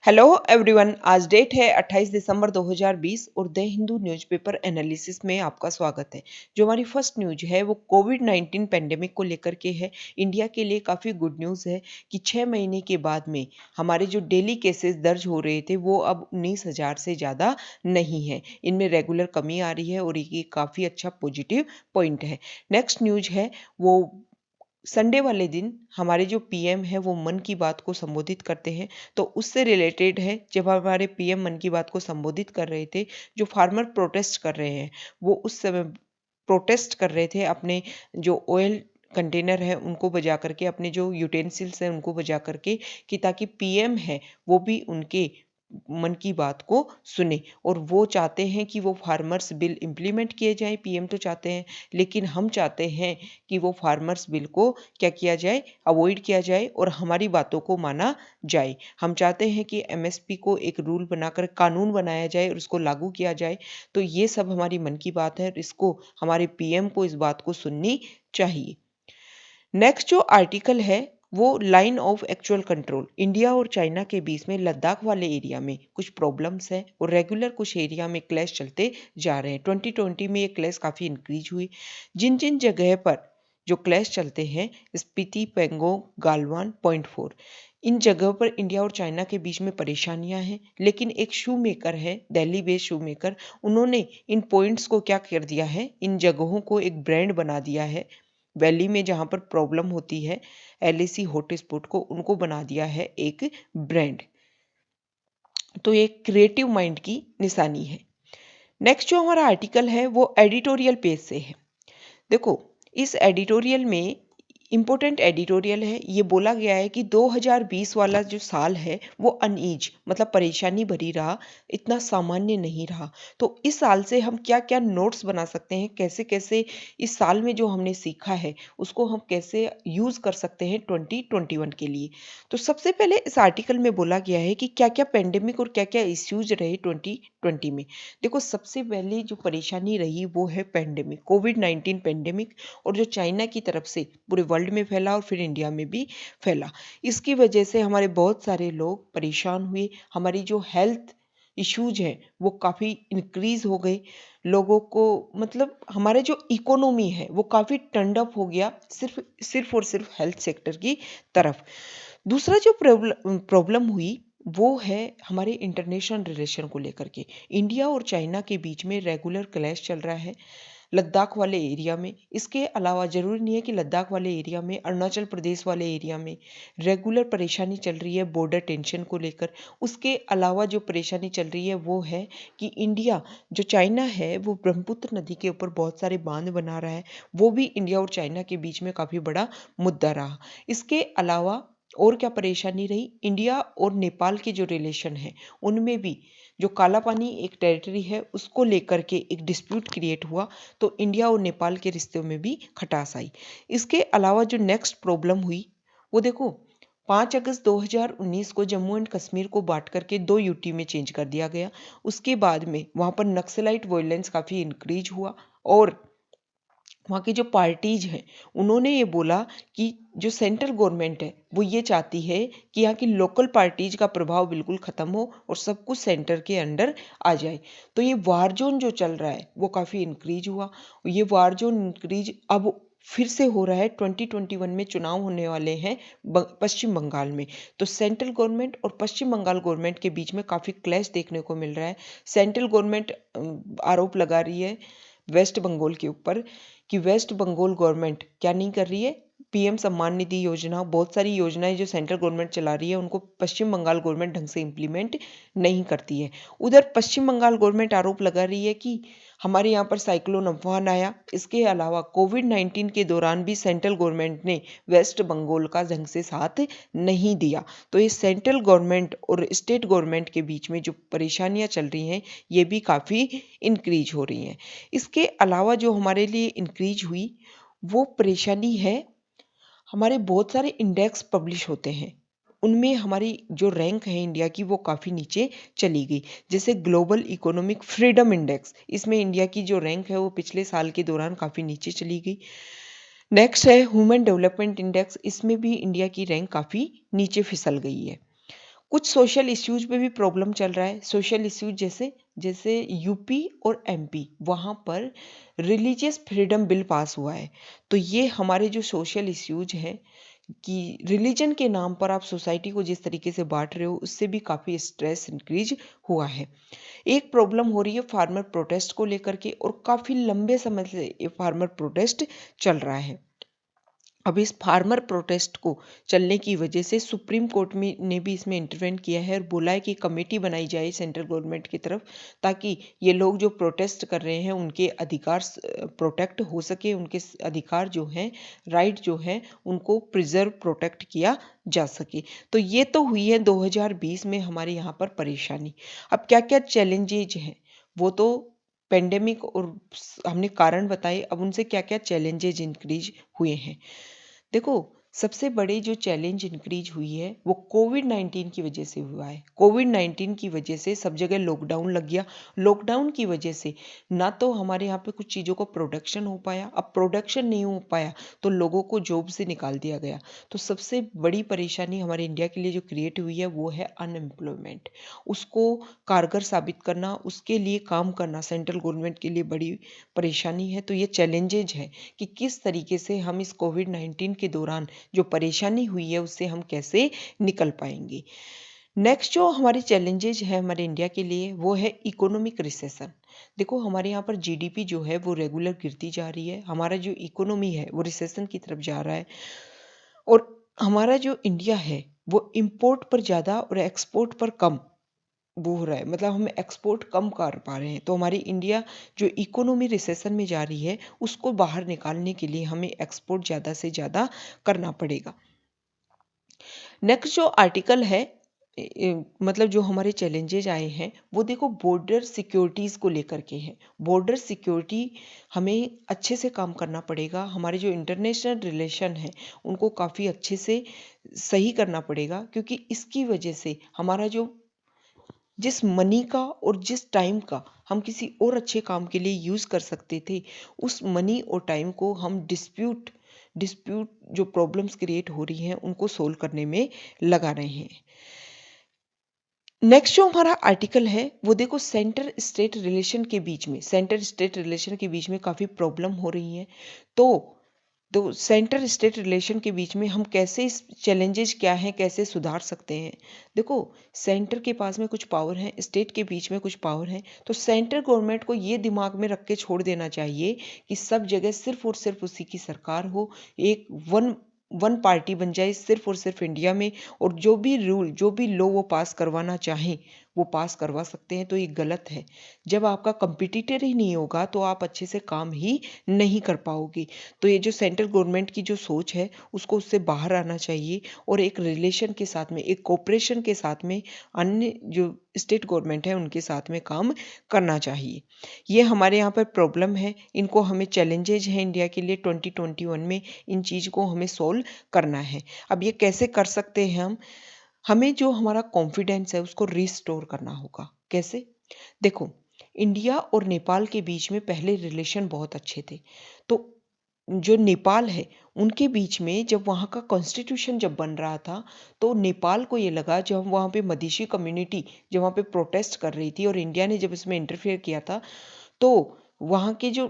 Hello everyone. आज date है 28 दिसंबर 2020 और द हिंदू न्यूज़पेपर एनालिसिस में आपका स्वागत है। जो हमारी फर्स्ट न्यूज है वो कोविड 19 पेंडेमिक को लेकर के है। इंडिया के लिए काफ़ी गुड न्यूज़ है कि 6 महीने के बाद में हमारे जो डेली केसेस दर्ज हो रहे थे वो अब 19,000 से ज़्यादा नहीं है। इनमें रेगुलर कमी आ रही है और ये काफ़ी अच्छा पॉजिटिव पॉइंट है। नेक्स्ट न्यूज है वो संडे वाले दिन हमारे जो पीएम है वो मन की बात को संबोधित करते हैं। तो उससे रिलेटेड है, जब हमारे पीएम मन की बात को संबोधित कर रहे थे, जो फार्मर प्रोटेस्ट कर रहे हैं वो उस समय प्रोटेस्ट कर रहे थे अपने जो ऑयल कंटेनर है उनको बजा करके, अपने जो यूटेंसिल्स हैं उनको बजा करके, कि ताकि पीएम है वो भी उनके मन की बात को सुने। और वो चाहते हैं कि वो फार्मर्स बिल इम्प्लीमेंट किए जाए। पीएम तो चाहते हैं, लेकिन हम चाहते हैं कि वो फार्मर्स बिल को क्या किया जाए, अवॉइड किया जाए और हमारी बातों को माना जाए। हम चाहते हैं कि एमएसपी को एक रूल बनाकर कानून बनाया जाए और उसको लागू किया जाए। तो ये सब हमारी मन की बात है और इसको हमारे पीएम को इस बात को सुननी चाहिए। नेक्स्ट जो आर्टिकल है वो line of actual control. India और चाइना के बीच में लद्दाख वाले एरिया में कुछ प्रॉब्लम्स हैं और रेगुलर कुछ एरिया में क्लैश चलते जा रहे हैं। 2020 में ये क्लैश काफ़ी इंक्रीज हुई। जिन जिन जगह पर जो क्लैश चलते हैं, स्पीति, पेंगोंग, गालवान, पॉइंट 4, इन जगहों पर इंडिया और चाइना के बीच में परेशानियां हैं। लेकिन एक शू मेकर है, दिल्ली बेस्ड शू मेकर, उन्होंने इन पॉइंट्स को क्या कर दिया है, इन जगहों को एक ब्रांड बना दिया है। वैली में जहाँ पर प्रॉब्लम होती है, एलएसी हॉटस्पॉट को उनको बना दिया है एक ब्रांड। तो ये क्रिएटिव माइंड की निशानी है। नेक्स्ट जो हमारा आर्टिकल है वो एडिटोरियल पेज से है। देखो, इस एडिटोरियल में इम्पोर्टेंट एडिटोरियल है। ये बोला गया है कि 2020 वाला जो साल है वो अनईज, मतलब परेशानी भरी रहा, इतना सामान्य नहीं रहा। तो इस साल से हम क्या क्या नोट्स बना सकते हैं, कैसे कैसे इस साल में जो हमने सीखा है उसको हम कैसे यूज़ कर सकते हैं 2021 के लिए। तो सबसे पहले इस आर्टिकल में बोला गया है कि क्या क्या पेंडेमिक और क्या क्या इश्यूज रहे 2020 में। देखो, सबसे पहले जो परेशानी रही वो है पेंडेमिक, कोविड-19 पेंडेमिक, और जो चाइना की तरफ से पूरे वर्ल्ड में फैला और फिर इंडिया में भी फैला। इसकी वजह से हमारे बहुत सारे लोग परेशान हुए। हमारी जो हेल्थ इश्यूज हैं वो काफ़ी इंक्रीज हो गए। लोगों को, मतलब हमारे जो इकोनॉमी है वो काफ़ी टर्न अप हो गया, सिर्फ सिर्फ और सिर्फ हेल्थ सेक्टर की तरफ। दूसरा जो प्रॉब्लम हुई वो है हमारे इंटरनेशनल रिलेशन को लेकर के। इंडिया और चाइना के बीच में रेगुलर क्लैश चल रहा है लद्दाख वाले एरिया में। इसके अलावा ज़रूरी नहीं है कि लद्दाख वाले एरिया में, अरुणाचल प्रदेश वाले एरिया में रेगुलर परेशानी चल रही है बॉर्डर टेंशन को लेकर। उसके अलावा जो परेशानी चल रही है वो है कि इंडिया, जो चाइना है वो ब्रह्मपुत्र नदी के ऊपर बहुत सारे बांध बना रहा है। वो भी इंडिया और चाइना के बीच में काफ़ी बड़ा मुद्दा रहा। इसके अलावा और क्या परेशानी रही, इंडिया और नेपाल के जो रिलेशन है उनमें भी जो काला पानी एक टेरिटरी है उसको लेकर के एक डिस्प्यूट क्रिएट हुआ। तो इंडिया और नेपाल के रिश्तों में भी खटास आई। इसके अलावा जो नेक्स्ट प्रॉब्लम हुई वो देखो, 5 अगस्त 2019 को जम्मू एंड कश्मीर को बांट करके 2 यूटी में चेंज कर दिया गया। उसके बाद में वहाँ पर नक्सलाइट वायलेंस काफ़ी इंक्रीज हुआ और वहाँ की जो पार्टीज हैं उन्होंने ये बोला कि जो सेंट्रल गवर्नमेंट है वो ये चाहती है कि यहाँ की लोकल पार्टीज का प्रभाव बिल्कुल ख़त्म हो और सब कुछ सेंटर के अंडर आ जाए। तो ये वार जोन जो चल रहा है वो काफ़ी इंक्रीज हुआ। ये वार जोन इंक्रीज अब फिर से हो रहा है। 2021 में चुनाव होने वाले हैं पश्चिम बंगाल में। तो सेंट्रल गवर्नमेंट और पश्चिम बंगाल गवर्नमेंट के बीच में काफ़ी क्लैश देखने को मिल रहा है। सेंट्रल गवर्नमेंट आरोप लगा रही है वेस्ट बंगाल के ऊपर कि वेस्ट बंगाल गवर्नमेंट क्या नहीं कर रही है, पीएम सम्मान निधि योजना, बहुत सारी योजनाएं जो सेंट्रल गवर्नमेंट चला रही है उनको पश्चिम बंगाल गवर्नमेंट ढंग से इम्प्लीमेंट नहीं करती है। उधर पश्चिम बंगाल गवर्नमेंट आरोप लगा रही है कि हमारे यहाँ पर साइक्लोन अम्फान आया। इसके अलावा कोविड-19 के दौरान भी सेंट्रल गवर्नमेंट ने वेस्ट बंगाल का ढंग से साथ नहीं दिया। तो ये सेंट्रल गवर्नमेंट और स्टेट गवर्नमेंट के बीच में जो परेशानियां चल रही हैं ये भी काफ़ी इंक्रीज हो रही हैं। इसके अलावा जो हमारे लिए इंक्रीज हुई वो परेशानी है, हमारे बहुत सारे इंडेक्स पब्लिश होते हैं, उनमें हमारी जो रैंक है इंडिया की वो काफ़ी नीचे चली गई। जैसे ग्लोबल इकोनॉमिक फ्रीडम इंडेक्स, इसमें इंडिया की जो रैंक है वो पिछले साल के दौरान काफ़ी नीचे चली गई। नेक्स्ट है ह्यूमन डेवलपमेंट इंडेक्स, इसमें भी इंडिया की रैंक काफ़ी नीचे फिसल गई है। कुछ सोशल इश्यूज पे भी प्रॉब्लम चल रहा है। सोशल इश्यूज जैसे जैसे यूपी और एमपी, वहाँ पर रिलीजियस फ्रीडम बिल पास हुआ है। तो ये हमारे जो सोशल इश्यूज हैं कि रिलीजन के नाम पर आप सोसाइटी को जिस तरीके से बांट रहे हो, उससे भी काफ़ी स्ट्रेस इंक्रीज हुआ है। एक प्रॉब्लम हो रही है फार्मर प्रोटेस्ट को लेकर के, और काफ़ी लंबे समय से ये फार्मर प्रोटेस्ट चल रहा है। अब इस फार्मर प्रोटेस्ट को चलने की वजह से सुप्रीम कोर्ट में ने भी इसमें इंटरवेंट किया है और बोला है कि कमेटी बनाई जाए सेंट्रल गवर्नमेंट की तरफ, ताकि ये लोग जो प्रोटेस्ट कर रहे हैं उनके अधिकार प्रोटेक्ट हो सके, उनके अधिकार जो हैं, राइट जो हैं, उनको प्रिजर्व प्रोटेक्ट किया जा सके। तो ये तो हुई है 2020 में हमारे यहाँ पर परेशानी। अब क्या क्या चैलेंजेज हैं वो तो पेंडेमिक और हमने कारण बताए, अब उनसे क्या क्या चैलेंजेज इंक्रीज हुए हैं। देखो, सबसे बड़ी जो चैलेंज इंक्रीज हुई है वो कोविड-19 की वजह से हुआ है। कोविड-19 की वजह से सब जगह लॉकडाउन लग गया। लॉकडाउन की वजह से ना तो हमारे यहाँ पे कुछ चीज़ों का प्रोडक्शन हो पाया, अब प्रोडक्शन नहीं हो पाया तो लोगों को जॉब से निकाल दिया गया। तो सबसे बड़ी परेशानी हमारे इंडिया के लिए जो क्रिएट हुई है वो है अनएम्प्लॉयमेंट। उसको कारगर साबित करना, उसके लिए काम करना सेंट्रल गवर्नमेंट के लिए बड़ी परेशानी है। तो ये चैलेंजेज है कि किस तरीके से हम इस कोविड-19 के दौरान जो परेशानी हुई है उससे हम कैसे निकल पाएंगे। नेक्स्ट जो हमारी चैलेंजेज है हमारे इंडिया के लिए वो है इकोनॉमिक रिसेशन। देखो, हमारे यहाँ पर जीडीपी जो है वो रेगुलर गिरती जा रही है, हमारा जो इकोनॉमी है वो रिसेशन की तरफ जा रहा है, और हमारा जो इंडिया है वो इम्पोर्ट पर ज़्यादा और एक्सपोर्ट पर कम वो हो रहा है, मतलब हम एक्सपोर्ट कम कर पा रहे हैं। तो हमारी इंडिया जो इकोनॉमी रिसेशन में जा रही है उसको बाहर निकालने के लिए हमें एक्सपोर्ट ज़्यादा से ज़्यादा करना पड़ेगा। नेक्स्ट जो आर्टिकल है, मतलब जो हमारे चैलेंजेज आए हैं वो देखो बॉर्डर सिक्योरिटीज़ को लेकर के हैं। बॉर्डर सिक्योरिटी हमें अच्छे से काम करना पड़ेगा, हमारे जो इंटरनेशनल रिलेशन है उनको काफ़ी अच्छे से सही करना पड़ेगा, क्योंकि इसकी वजह से हमारा जो जिस मनी का और जिस टाइम का हम किसी और अच्छे काम के लिए यूज़ कर सकते थे, उस मनी और टाइम को हम डिस्प्यूट डिस्प्यूट जो प्रॉब्लम्स क्रिएट हो रही हैं उनको सोल्व करने में लगा रहे हैं। नेक्स्ट जो हमारा आर्टिकल है वो देखो सेंटर स्टेट रिलेशन के बीच में, सेंटर स्टेट रिलेशन के बीच में काफ़ी प्रॉब्लम हो रही है। तो सेंटर स्टेट रिलेशन के बीच में हम कैसे, इस चैलेंजेस क्या हैं, कैसे सुधार सकते हैं। देखो, सेंटर के पास में कुछ पावर है, स्टेट के बीच में कुछ पावर है, तो सेंट्रल गवर्नमेंट को ये दिमाग में रख के छोड़ देना चाहिए कि सब जगह सिर्फ और सिर्फ उसी की सरकार हो, एक वन वन पार्टी बन जाए सिर्फ और सिर्फ इंडिया में, और जो भी रूल जो भी लॉ वो पास करवाना चाहें वो पास करवा सकते हैं। तो ये गलत है। जब आपका कंपिटिटर ही नहीं होगा तो आप अच्छे से काम ही नहीं कर पाओगे। तो ये जो सेंट्रल गवर्नमेंट की जो सोच है उसको उससे बाहर आना चाहिए, और एक रिलेशन के साथ में, एक कोऑपरेशन के साथ में अन्य जो स्टेट गवर्नमेंट है उनके साथ में काम करना चाहिए। ये हमारे यहाँ पर प्रॉब्लम है, इनको हमें चैलेंजेज हैं इंडिया के लिए 2021 में, इन चीज़ को हमें सोल्व करना है। अब ये कैसे कर सकते हैं हम? हमें जो हमारा कॉन्फिडेंस है उसको रिस्टोर करना होगा। कैसे? देखो, इंडिया और नेपाल के बीच में पहले रिलेशन बहुत अच्छे थे। तो जो नेपाल है उनके बीच में जब वहाँ का कॉन्स्टिट्यूशन जब बन रहा था, तो नेपाल को ये लगा, जब वहाँ पे मधेसी कम्युनिटी जब वहाँ पे प्रोटेस्ट कर रही थी और इंडिया ने जब इसमें इंटरफेयर किया था, तो वहाँ के जो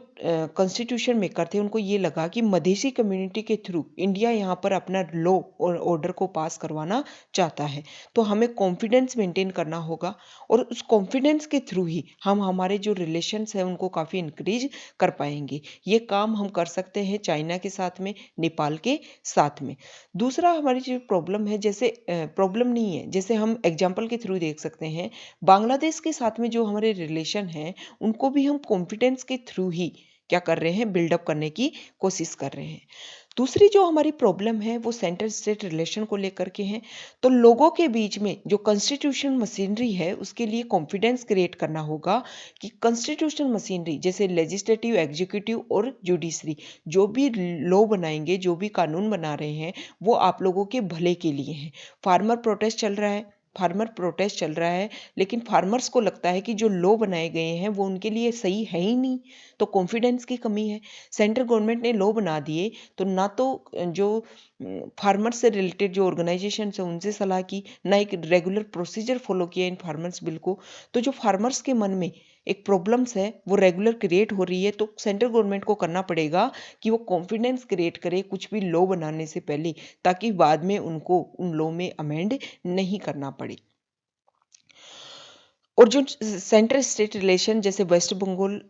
कॉन्स्टिट्यूशन मेकर थे उनको ये लगा कि मधेसी कम्युनिटी के थ्रू इंडिया यहाँ पर अपना लॉ और ऑर्डर को पास करवाना चाहता है। तो हमें कॉन्फिडेंस मेंटेन करना होगा, और उस कॉन्फिडेंस के थ्रू ही हम हमारे जो रिलेशंस हैं उनको काफ़ी इंक्रीज कर पाएंगे। ये काम हम कर सकते हैं चाइना के साथ में, नेपाल के साथ में। दूसरा हमारी जो प्रॉब्लम है, जैसे प्रॉब्लम नहीं है, जैसे हम एग्जाम्पल के थ्रू देख सकते हैं, बांग्लादेश के साथ में जो हमारे रिलेशन हैं उनको भी हम कॉन्फिडेंस के थ्रू ही क्या कर रहे हैं, बिल्डअप करने की कोशिश कर रहे हैं। दूसरी जो हमारी प्रॉब्लम है वो सेंट्रल स्टेट रिलेशन को लेकर के हैं। तो लोगों के बीच में जो कॉन्स्टिट्यूशन मशीनरी है उसके लिए कॉन्फिडेंस क्रिएट करना होगा कि कॉन्स्टिट्यूशन मशीनरी जैसे लेजिस्लेटिव, एग्जीक्यूटिव और जुडिशरी जो भी लॉ बनाएंगे, जो भी कानून बना रहे हैं, वो आप लोगों के भले के लिए हैं। फार्मर प्रोटेस्ट चल रहा है, फार्मर प्रोटेस्ट चल रहा है, लेकिन फार्मर्स को लगता है कि जो लॉ बनाए गए हैं वो उनके लिए सही है ही नहीं, तो कॉन्फिडेंस की कमी है। सेंट्रल गवर्नमेंट ने लॉ बना दिए तो ना तो जो फार्मर्स से रिलेटेड जो ऑर्गेनाइजेशन है उनसे सलाह की, ना एक रेगुलर प्रोसीजर फॉलो किया इन फार्मर्स बिल को। तो जो फार्मर्स के मन में एक प्रॉब्लम्स है वो रेगुलर क्रिएट हो रही है, तो सेंट्रल गवर्नमेंट को करना पड़ेगा कि वो कॉन्फिडेंस क्रिएट करे कुछ भी लॉ बनाने से पहले, ताकि बाद में उनको उन लॉ में अमेंड नहीं करना पड़े। और जो सेंट्रल स्टेट रिलेशन जैसे वेस्ट बंगाल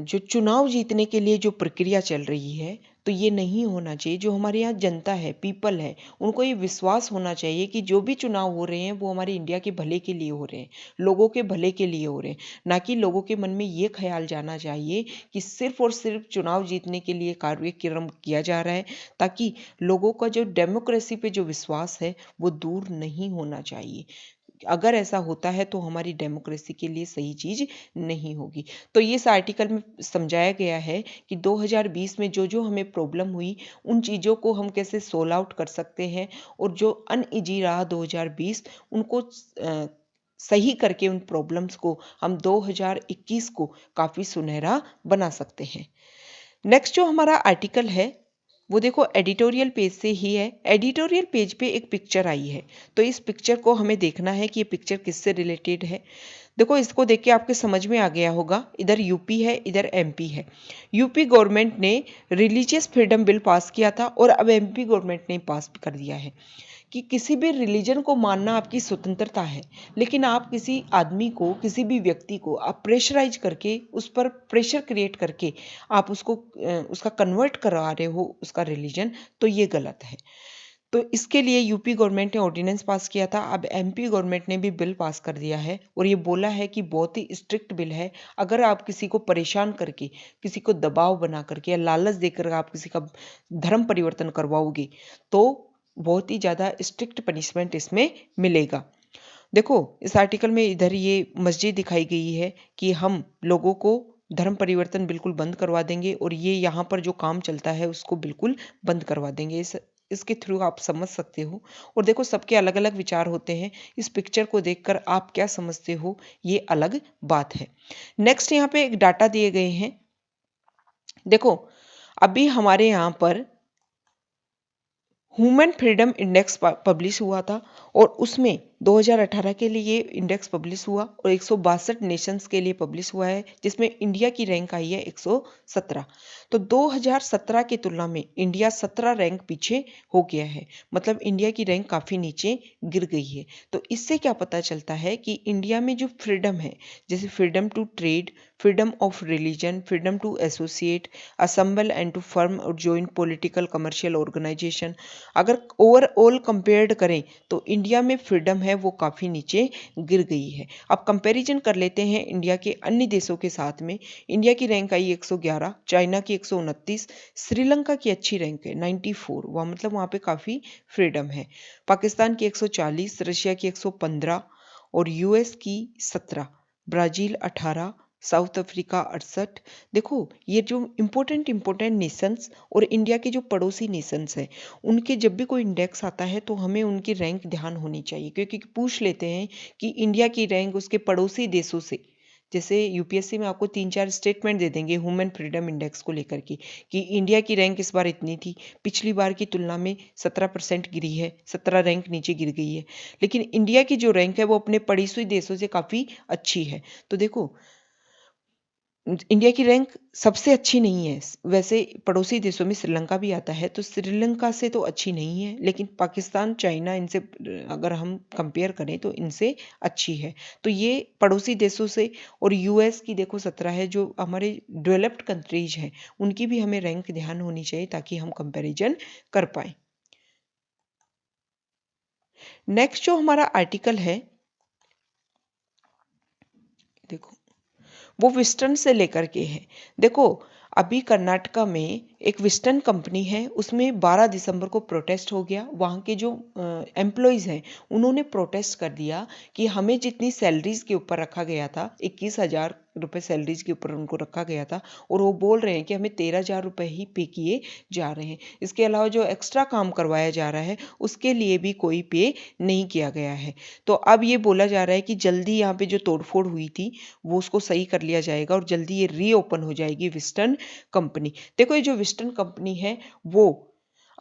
जो चुनाव जीतने के लिए जो प्रक्रिया चल रही है, तो ये नहीं होना चाहिए। जो हमारे यहाँ जनता है, पीपल है, उनको ये विश्वास होना चाहिए कि जो भी चुनाव हो रहे हैं वो हमारे इंडिया के भले के लिए हो रहे हैं, लोगों के भले के लिए हो रहे हैं, ना कि लोगों के मन में ये ख्याल जाना चाहिए कि सिर्फ और सिर्फ चुनाव जीतने के लिए कार्यक्रम किया जा रहा है, ताकि लोगों का जो डेमोक्रेसी पे जो विश्वास है वो दूर नहीं होना चाहिए। अगर ऐसा होता है तो हमारी डेमोक्रेसी के लिए सही चीज नहीं होगी। तो ये इस आर्टिकल में समझाया गया है कि 2020 में जो जो हमें प्रॉब्लम हुई उन चीज़ों को हम कैसे सोल्व आउट कर सकते हैं, और जो अनइजी रहा 2020 उनको सही करके उन प्रॉब्लम्स को हम 2021 को काफ़ी सुनहरा बना सकते हैं। नेक्स्ट जो हमारा आर्टिकल है वो देखो एडिटोरियल पेज से ही है। एडिटोरियल पेज पे एक पिक्चर आई है, तो इस पिक्चर को हमें देखना है कि ये पिक्चर किससे रिलेटेड है। देखो इसको देख के आपके समझ में आ गया होगा, इधर यूपी है, इधर एमपी है। यूपी गवर्नमेंट ने रिलीजियस फ्रीडम बिल पास किया था और अब एमपी गवर्नमेंट ने पास कर दिया है कि किसी भी रिलीजन को मानना आपकी स्वतंत्रता है, लेकिन आप किसी आदमी को, किसी भी व्यक्ति को आप प्रेशराइज करके, उस पर प्रेशर क्रिएट करके आप उसको उसका कन्वर्ट करा रहे हो उसका रिलीजन, तो ये गलत है। तो इसके लिए यूपी गवर्नमेंट ने ऑर्डिनेंस पास किया था, अब एमपी गवर्नमेंट ने भी बिल पास कर दिया है और ये बोला है कि बहुत ही स्ट्रिक्ट बिल है। अगर आप किसी को परेशान करके, किसी को दबाव बना करके या लालच देकर आप किसी का धर्म परिवर्तन करवाओगे तो बहुत ही ज़्यादा स्ट्रिक्ट पनिशमेंट इसमें मिलेगा। देखो इस आर्टिकल में इधर ये मस्जिद दिखाई गई है कि हम लोगों को धर्म परिवर्तन बिल्कुल बंद करवा देंगे और ये यहाँ पर जो काम चलता है उसको बिल्कुल बंद करवा देंगे। इसके थ्रू आप समझ सकते हो। और देखो सबके अलग अलग विचार होते हैं, इस पिक्चर को देखकर आप क्या समझते हो ये अलग बात है। नेक्स्ट यहाँ पे एक डाटा दिए गए हैं। देखो अभी हमारे यहाँ पर ह्यूमन फ्रीडम इंडेक्स पब्लिश हुआ था और उसमें 2018 के लिए इंडेक्स पब्लिश हुआ और 162 नेशंस के लिए पब्लिश हुआ है, जिसमें इंडिया की रैंक आई है 117। तो 2017 की तुलना में इंडिया 17 रैंक पीछे हो गया है, मतलब इंडिया की रैंक काफ़ी नीचे गिर गई है। तो इससे क्या पता चलता है कि इंडिया में जो फ्रीडम है, जैसे freedom to trade, freedom of religion, freedom to associate, assemble and to form और ज्वाइन पॉलिटिकल कमर्शियल ऑर्गेनाइजेशन, अगर ओवरऑल कंपेयर्ड करें तो इंडिया में फ्रीडम है वो काफ़ी नीचे गिर गई है। अब कंपैरिजन कर लेते हैं इंडिया के अन्य देशों के साथ में। इंडिया की रैंक आई 111, चाइना की 129, श्रीलंका की अच्छी रैंक है 94, वह मतलब वहाँ पे काफ़ी फ्रीडम है। पाकिस्तान की 140, रशिया की 115 और यूएस की 17, ब्राज़ील 18, साउथ अफ्रीका 68। देखो ये जो इम्पोर्टेंट नेशंस और इंडिया के जो पड़ोसी नेशंस हैं उनके जब भी कोई इंडेक्स आता है तो हमें उनकी रैंक ध्यान होनी चाहिए, क्योंकि पूछ लेते हैं कि इंडिया की रैंक उसके पड़ोसी देशों से, जैसे यूपीएससी में आपको 3-4 स्टेटमेंट दे देंगे ह्यूमन फ्रीडम इंडेक्स को लेकर के कि इंडिया की रैंक इस बार इतनी थी, पिछली बार की तुलना में 17% गिरी है, 17 रैंक नीचे गिर गई है। लेकिन इंडिया की जो रैंक है वो अपने पड़ोसी देशों से काफ़ी अच्छी है। तो देखो इंडिया की रैंक सबसे अच्छी नहीं है, वैसे पड़ोसी देशों में श्रीलंका भी आता है, तो श्रीलंका से तो अच्छी नहीं है, लेकिन पाकिस्तान, चाइना इनसे अगर हम कंपेयर करें तो इनसे अच्छी है। तो ये पड़ोसी देशों से, और यूएस की देखो 17 है, जो हमारे डेवलप्ड कंट्रीज हैं उनकी भी हमें रैंक ध्यान होनी चाहिए ताकि हम कंपैरिजन कर पाए। नेक्स्ट जो हमारा आर्टिकल है देखो वो वेस्टर्न से लेकर के है। देखो अभी कर्नाटका में एक वेस्टर्न कंपनी है, उसमें 12 दिसंबर को प्रोटेस्ट हो गया। वहाँ के जो एम्प्लॉयज़ हैं उन्होंने प्रोटेस्ट कर दिया कि हमें जितनी सैलरीज के ऊपर रखा गया था 21,000 रुपए सैलरीज के ऊपर उनको रखा गया था और वो बोल रहे हैं कि हमें 13,000 रुपए ही पे किए जा रहे हैं। इसके अलावा जो एक्स्ट्रा काम करवाया जा रहा है उसके लिए भी कोई पे नहीं किया गया है। तो अब ये बोला जा रहा है कि जल्दी यहाँ पे जो तोड़फोड़ हुई थी वो उसको सही कर लिया जाएगा और जल्दी ये रीओपन हो जाएगी वेस्टर्न कंपनी। देखो ये जो वेस्टर्न कंपनी है वो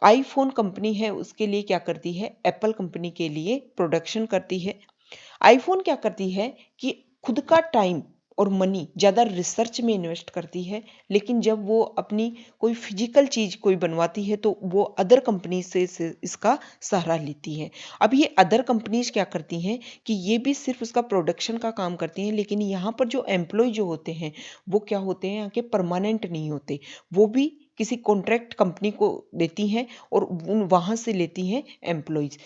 आईफोन कंपनी है, उसके लिए क्या करती है, एप्पल कंपनी के लिए प्रोडक्शन करती है। आईफोन क्या करती है कि खुद का टाइम और मनी ज़्यादा रिसर्च में इन्वेस्ट करती है, लेकिन जब वो अपनी कोई फिजिकल चीज़ कोई बनवाती है तो वो अदर कंपनी से इसका सहारा लेती है। अब ये अदर कंपनीज क्या करती हैं कि ये भी सिर्फ उसका प्रोडक्शन का काम करती हैं, लेकिन यहाँ पर जो एम्प्लॉय जो होते हैं वो क्या होते हैं, यहाँ के परमानेंट नहीं होते, वो भी किसी कॉन्ट्रैक्ट कंपनी को देती हैं और वहाँ से लेती हैं एम्प्लॉयज़।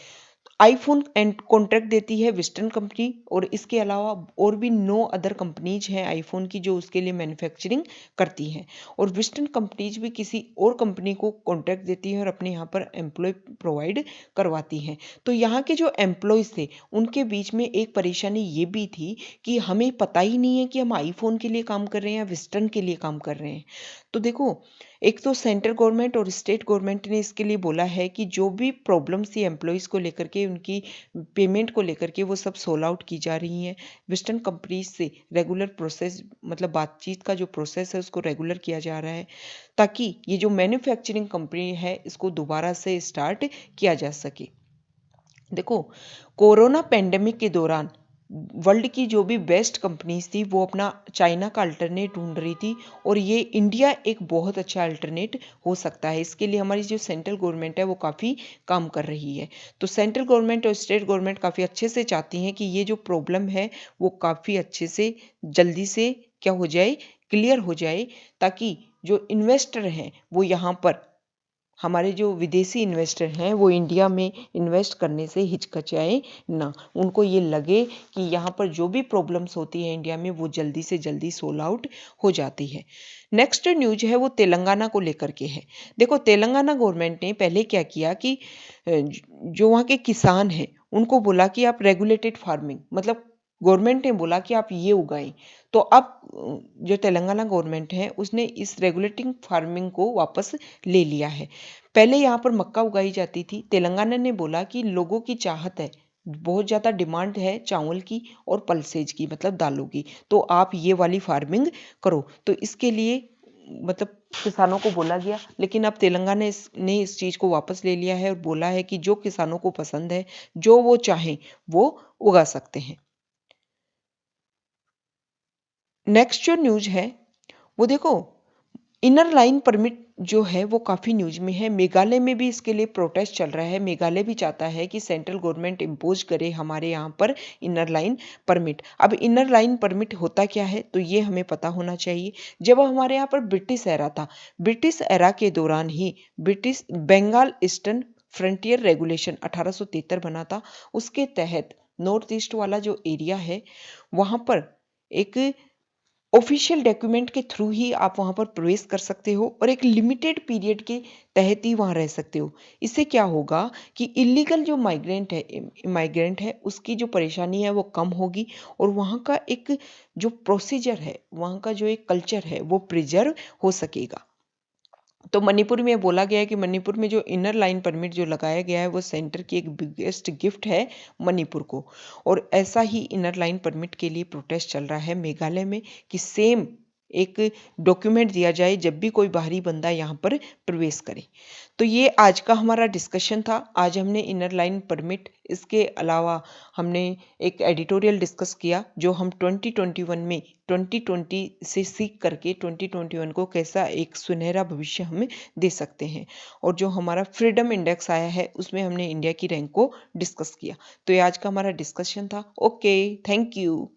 आईफोन एंड कॉन्ट्रैक्ट देती है वेस्टर्न कंपनी और इसके अलावा और भी 9 अदर कंपनीज हैं आईफोन की जो उसके लिए मैन्युफैक्चरिंग करती हैं और वेस्टर्न कंपनीज भी किसी और कंपनी को कॉन्ट्रैक्ट देती है और अपने यहाँ पर एम्प्लॉय प्रोवाइड करवाती हैं। तो यहाँ के जो एम्प्लॉयज़ थे उनके बीच में एक परेशानी ये भी थी कि हमें पता ही नहीं है कि हम आईफोन के लिए काम कर रहे हैं या वेस्टर्न के लिए काम कर रहे हैं। तो देखो, एक तो सेंट्रल गवर्नमेंट और स्टेट गवर्नमेंट ने इसके लिए बोला है कि जो भी प्रॉब्लम्स थी एम्प्लॉयज़ को लेकर के, उनकी पेमेंट को लेकर के, वो सब सोल्व आउट की जा रही हैं। वेस्टर्न कंपनीज से रेगुलर प्रोसेस, मतलब बातचीत का जो प्रोसेस है उसको रेगुलर किया जा रहा है ताकि ये जो मैन्युफैक्चरिंग कंपनी है इसको दोबारा से स्टार्ट किया जा सके। देखो, कोरोना पेंडेमिक के दौरान वर्ल्ड की जो भी बेस्ट कंपनीज थी वो अपना चाइना का अल्टरनेट ढूंढ रही थी और ये इंडिया एक बहुत अच्छा अल्टरनेट हो सकता है। इसके लिए हमारी जो सेंट्रल गवर्नमेंट है वो काफ़ी काम कर रही है। तो सेंट्रल गवर्नमेंट और स्टेट गवर्नमेंट काफ़ी अच्छे से चाहती हैं कि ये जो प्रॉब्लम है वो काफ़ी अच्छे से जल्दी से क्या हो जाए, क्लियर हो जाए, ताकि जो इन्वेस्टर हैं वो यहाँ पर, हमारे जो विदेशी इन्वेस्टर हैं वो इंडिया में इन्वेस्ट करने से हिचकिचाए ना। उनको ये लगे कि यहाँ पर जो भी प्रॉब्लम्स होती है इंडिया में वो जल्दी से जल्दी सोल्व आउट हो जाती है। नेक्स्ट न्यूज है वो तेलंगाना को लेकर के है। देखो, तेलंगाना गवर्नमेंट ने पहले क्या किया कि जो वहाँ के किसान हैं उनको बोला कि आप रेगुलेटेड फार्मिंग, मतलब गवर्नमेंट ने बोला कि आप ये उगाएं। तो अब जो तेलंगाना गवर्नमेंट है उसने इस रेगुलेटिंग फार्मिंग को वापस ले लिया है। पहले यहाँ पर मक्का उगाई जाती थी। तेलंगाना ने बोला कि लोगों की चाहत है, बहुत ज़्यादा डिमांड है चावल की और पल्सेज की, मतलब दालों की, तो आप ये वाली फार्मिंग करो। तो इसके लिए मतलब किसानों को बोला गया, लेकिन अब तेलंगाना ने इस चीज़ को वापस ले लिया है और बोला है कि जो किसानों को पसंद है, जो वो चाहें वो उगा सकते हैं। नेक्स्ट जो न्यूज़ है वो देखो, इनर लाइन परमिट जो है वो काफ़ी न्यूज में है। मेघालय में भी इसके लिए प्रोटेस्ट चल रहा है। मेघालय भी चाहता है कि सेंट्रल गवर्नमेंट इम्पोज करे हमारे यहाँ पर इनर लाइन परमिट। अब इनर लाइन परमिट होता क्या है तो ये हमें पता होना चाहिए। जब हमारे यहाँ पर ब्रिटिश एरा था, ब्रिटिश एरा के दौरान ही British Bengal eastern frontier regulation 1873 बना था। उसके तहत नॉर्थ ईस्ट वाला जो एरिया है वहाँ पर एक ऑफिशियल डॉक्यूमेंट के थ्रू ही आप वहाँ पर प्रवेश कर सकते हो और एक लिमिटेड पीरियड के तहत ही वहाँ रह सकते हो। इससे क्या होगा कि इलीगल जो माइग्रेंट है उसकी जो परेशानी है वो कम होगी और वहाँ का एक जो प्रोसीजर है, वहाँ का जो एक कल्चर है वो प्रिजर्व हो सकेगा। तो मणिपुर में बोला गया है कि मणिपुर में जो इनर लाइन परमिट जो लगाया गया है वो सेंटर की एक बिगेस्ट गिफ्ट है मणिपुर को। और ऐसा ही इनर लाइन परमिट के लिए प्रोटेस्ट चल रहा है मेघालय में कि सेम एक डॉक्यूमेंट दिया जाए जब भी कोई बाहरी बंदा यहाँ पर प्रवेश करे। तो ये आज का हमारा डिस्कशन था। आज हमने इनर लाइन परमिट, इसके अलावा हमने एक एडिटोरियल डिस्कस किया जो हम 2021 में 2020 से सीख करके 2021 को कैसा एक सुनहरा भविष्य हमें दे सकते हैं। और जो हमारा फ्रीडम इंडेक्स आया है उसमें हमने इंडिया की रैंक को डिस्कस किया। तो ये आज का हमारा डिस्कशन था। Okay, thank you.